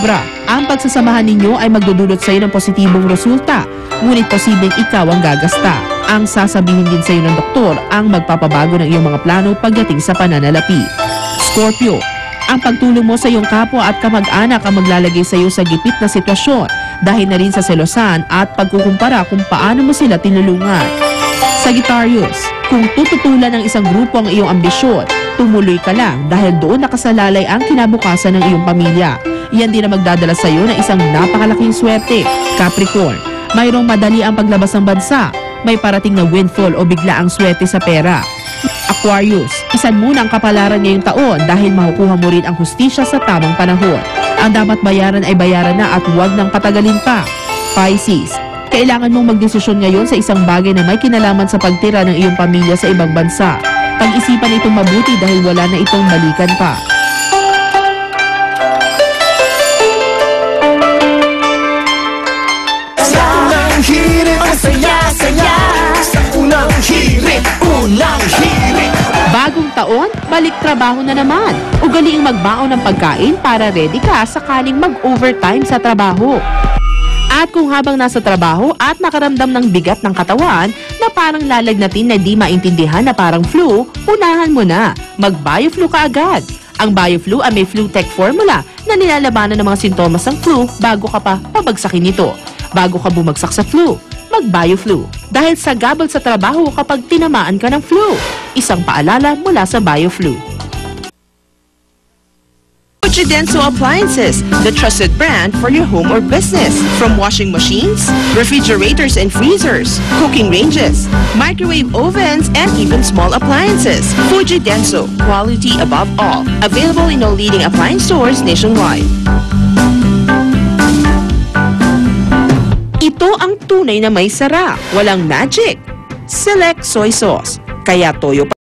Libra, ang pagsasamahan ninyo ay magdudulot sa iyo ng positibong resulta, ngunit posibleng ikaw ang gagasta. Ang sasabihin din sa iyo ng doktor ang magpapabago ng iyong mga plano pagdating sa pananalapi. Scorpio, ang pagtulong mo sa iyong kapwa at kamag-anak ang maglalagay sa iyo sa gipit na sitwasyon dahil na rin sa selosan at pagkukumpara kung paano mo sila tinulungan. Sagittarius, kung tututulan ng isang grupo ang iyong ambisyon, tumuloy ka lang dahil doon nakasalalay ang kinabukasan ng iyong pamilya. Iyan din ang magdadala sa iyo ng isang napakalaking swerte. Capricorn, mayroong madali ang paglabas ng bansa, may parating na windfall o bigla ang swerte sa pera. Aquarius, isan muna ang kapalaran ngayong taon dahil makukuha mo rin ang hustisya sa tamang panahon. Ang dapat bayaran ay bayaran na at huwag nang patagalin pa. Pisces, kailangan mong magdesisyon ngayon sa isang bagay na may kinalaman sa pagtira ng iyong pamilya sa ibang bansa. Pag-isipan itong mabuti dahil wala na itong balikan pa. Unang hirit, ang saya-saya. Unang hirit, unang hirit. Bagong taon, balik trabaho na naman. Ugaliing magbaon ng pagkain para ready ka sakaling mag-overtime sa trabaho. At kung habang nasa trabaho at nakaramdam ng bigat ng katawan na parang lalagnatin na di maintindihan na parang flu, unahan mo na. Mag-BioFlu ka agad. Ang BioFlu ay may FluTech formula na nilalabanan ng mga sintomas ng flu bago ka pa pabagsakin nito. Bago ka bumagsak sa flu, mag-BioFlu. Dahil sagabal sa trabaho kapag tinamaan ka ng flu. Isang paalala mula sa BioFlu. Fujidenso Appliances, the trusted brand for your home or business. From washing machines, refrigerators and freezers, cooking ranges, microwave ovens, and even small appliances. Fujidenso, quality above all. Available in all leading appliance stores nationwide. Ito ang tunay na may sara, walang magic. Select soy sauce. Kaya toyo pa